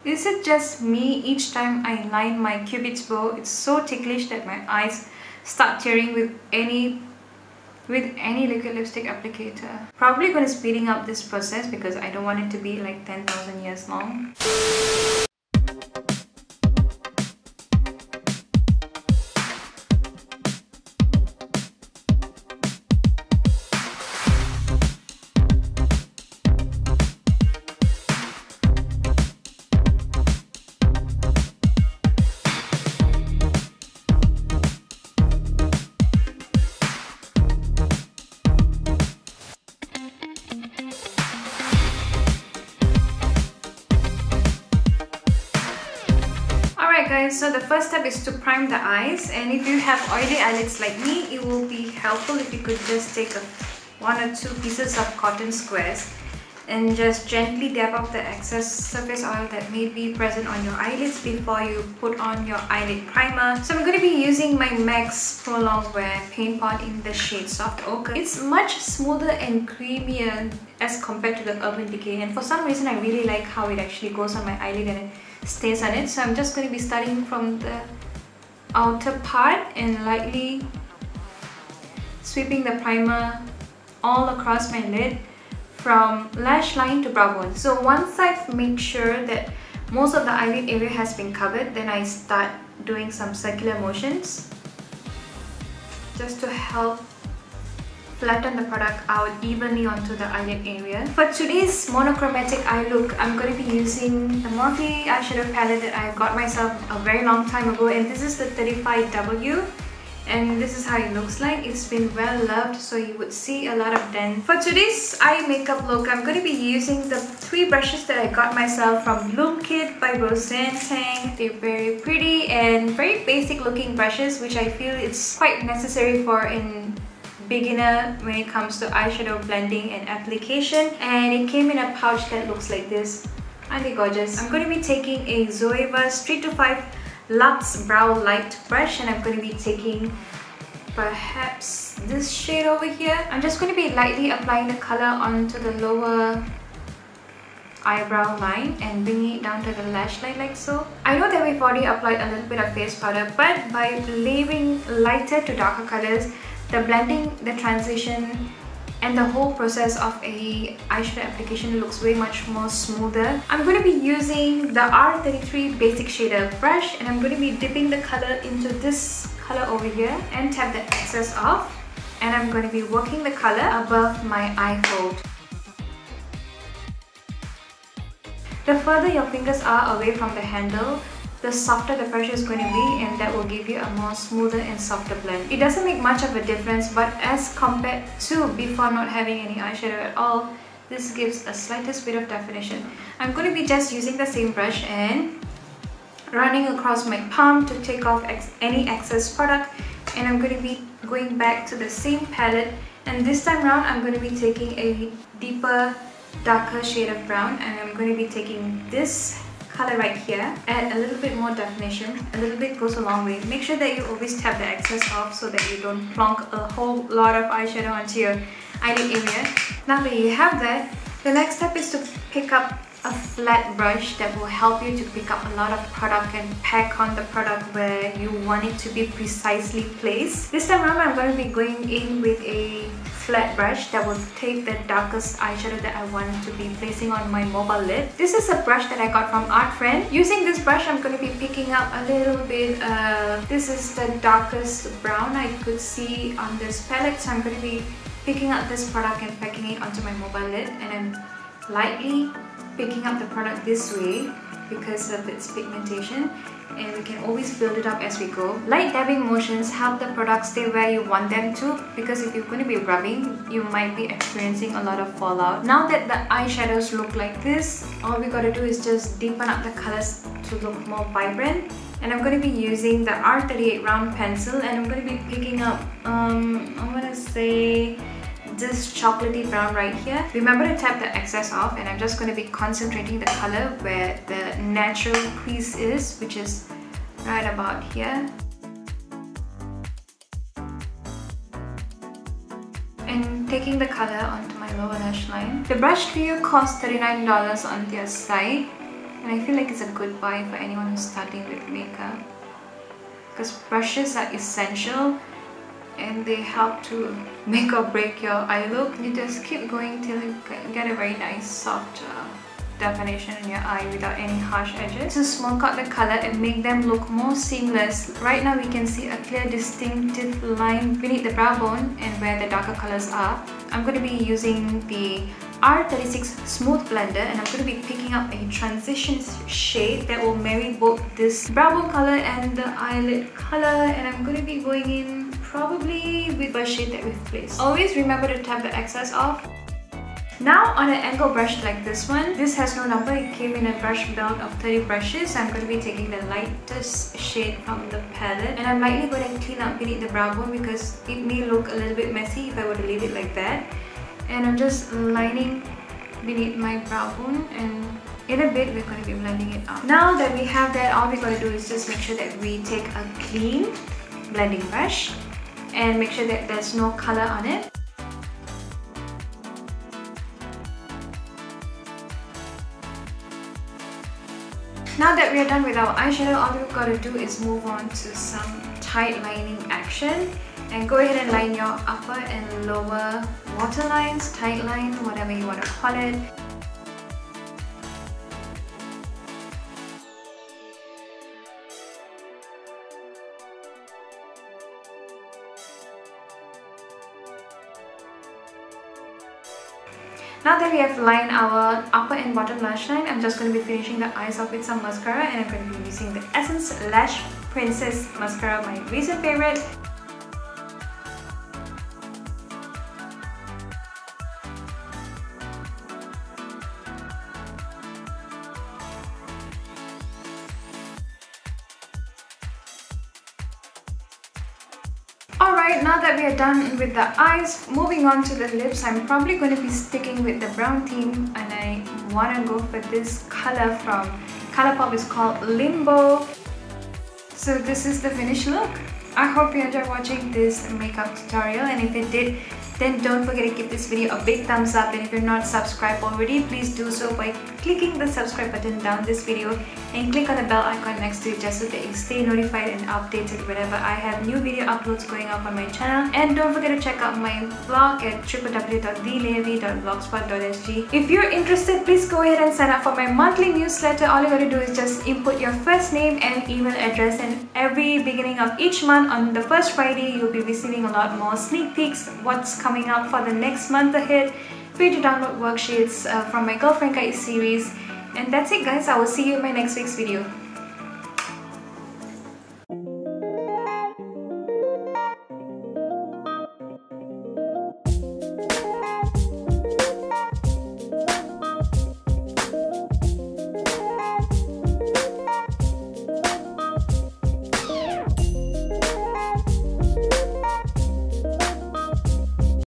Is it just me? Each time I line my cupid's bow, it's so ticklish that my eyes start tearing with any liquid lipstick applicator. Probably going to speeding up this process because I don't want it to be like 10,000 years long. Guys, so the first step is to prime the eyes, and if you have oily eyelids like me, it will be helpful if you could just take one or two pieces of cotton squares and just gently dab off the excess surface oil that may be present on your eyelids before you put on your eyelid primer. So I'm going to be using my MAC's Pro Longwear Paint Pot in the shade Soft Ochre. It's much smoother and creamier as compared to the Urban Decay, and for some reason I really like how it actually goes on my eyelid and it stays on it. So I'm just going to be starting from the outer part and lightly sweeping the primer all across my lid from lash line to brow bone. So once I've made sure that most of the eyelid area has been covered, then I start doing some circular motions just to help flatten the product out evenly onto the eyelid area. For today's monochromatic eye look, I'm going to be using the Morphe eyeshadow palette that I got myself a very long time ago, and this is the 35W, and this is how it looks like. It's been well loved, so you would see a lot of dents. For today's eye makeup look, I'm going to be using the 3 brushes that I got myself from Bloom Kit by Roseanne Tang. They're very pretty and very basic looking brushes, which I feel it's quite necessary for an beginner when it comes to eyeshadow blending and application. And it came in a pouch that looks like this. Aren't they gorgeous? I'm going to be taking a Zoeva's 3 to 5 Luxe Brow Light brush, and I'm going to be taking perhaps this shade over here. I'm just going to be lightly applying the color onto the lower eyebrow line and bringing it down to the lash line like so. I know that we've already applied a little bit of face powder, but by layering lighter to darker colors, the blending, the transition, and the whole process of a eyeshadow application looks way much more smoother. I'm going to be using the R33 Basic Shader brush, and I'm going to be dipping the color into this color over here and tap the excess off, and I'm going to be working the color above my eye fold. The further your fingers are away from the handle, the softer the pressure is going to be, and that will give you a more smoother and softer blend. It doesn't make much of a difference, but as compared to before not having any eyeshadow at all, this gives a slightest bit of definition. I'm going to be just using the same brush and running across my palm to take off any excess product, and I'm going to be going back to the same palette, and this time around I'm going to be taking a deeper, darker shade of brown, and I'm going to be taking this color right here, add a little bit more definition. A little bit goes a long way. Make sure that you always tap the excess off so that you don't plonk a whole lot of eyeshadow onto your eyelid area. Now that you have that, the next step is to pick up a flat brush that will help you to pick up a lot of product and pack on the product where you want it to be precisely placed. This time around, I'm going to be going in with a flat brush that will take the darkest eyeshadow that I want to be placing on my mobile lid. This is a brush that I got from Art Friend. Using this brush, I'm going to be picking up a little bit this is the darkest brown I could see on this palette, so I'm going to be picking up this product and packing it onto my mobile lid, and I'm lightly picking up the product this way because of its pigmentation, and we can always build it up as we go. Light dabbing motions help the product stay where you want them to, because if you're going to be rubbing, you might be experiencing a lot of fallout. Now that the eyeshadows look like this, all we gotta do is just deepen up the colors to look more vibrant. And I'm going to be using the R38 round pencil, and I'm going to be picking up, I'm going to say this chocolatey brown right here. Remember to tap the excess off, and I'm just going to be concentrating the color where the natural crease is, which is right about here. And taking the color onto my lower lash line. The brush trio cost $39 on their site. and I feel like it's a good buy for anyone who's starting with makeup, because brushes are essential and they help to make or break your eye look. You just keep going till you get a very nice soft definition in your eye without any harsh edges. To smoke out the color and make them look more seamless, right now we can see a clear distinctive line beneath the brow bone and where the darker colors are. I'm going to be using the R36 Smooth Blender, and I'm going to be picking up a transition shade that will marry both this brow bone color and the eyelid color, and I'm going to be going in probably with a shade that we've placed. Always remember to tap the excess off. Now on an angle brush like this one, this has no number, it came in a brush belt of 30 brushes. I'm going to be taking the lightest shade from the palette, and I'm lightly going to clean up beneath the brow bone because it may look a little bit messy if I were to leave it like that. And I'm just lining beneath my brow bone, and in a bit we're going to be blending it out. Now that we have that, all we're going to do is just make sure that we take a clean blending brush and make sure that there's no color on it. Now that we are done with our eyeshadow, all we've got to do is move on to some tight lining action. And go ahead and line your upper and lower waterlines, tight line, whatever you want to call it. Now that we have lined our upper and bottom lash line, I'm just going to be finishing the eyes off with some mascara, and I'm going to be using the Essence Lash Princess Mascara, my recent favorite. Alright, now that we are done with the eyes, moving on to the lips, I'm probably going to be sticking with the brown theme, and I want to go for this color from Colourpop. It's called Limbo. So this is the finished look. I hope you enjoyed watching this makeup tutorial, and if you did, then don't forget to give this video a big thumbs up, and if you're not subscribed already, please do so by clicking the subscribe button down this video and click on the bell icon next to it just so that you stay notified and updated whenever I have new video uploads going up on my channel. And don't forget to check out my blog at www.TheLeiaV.blogspot.sg. If you're interested, please go ahead and sign up for my monthly newsletter. All you gotta do is just input your first name and email address, and every beginning of each month on the first Friday, you'll be receiving a lot more sneak peeks, what's coming up for the next month ahead, for you to download worksheets from my Girlfriend Guide series. And that's it guys, I will see you in my next week's video.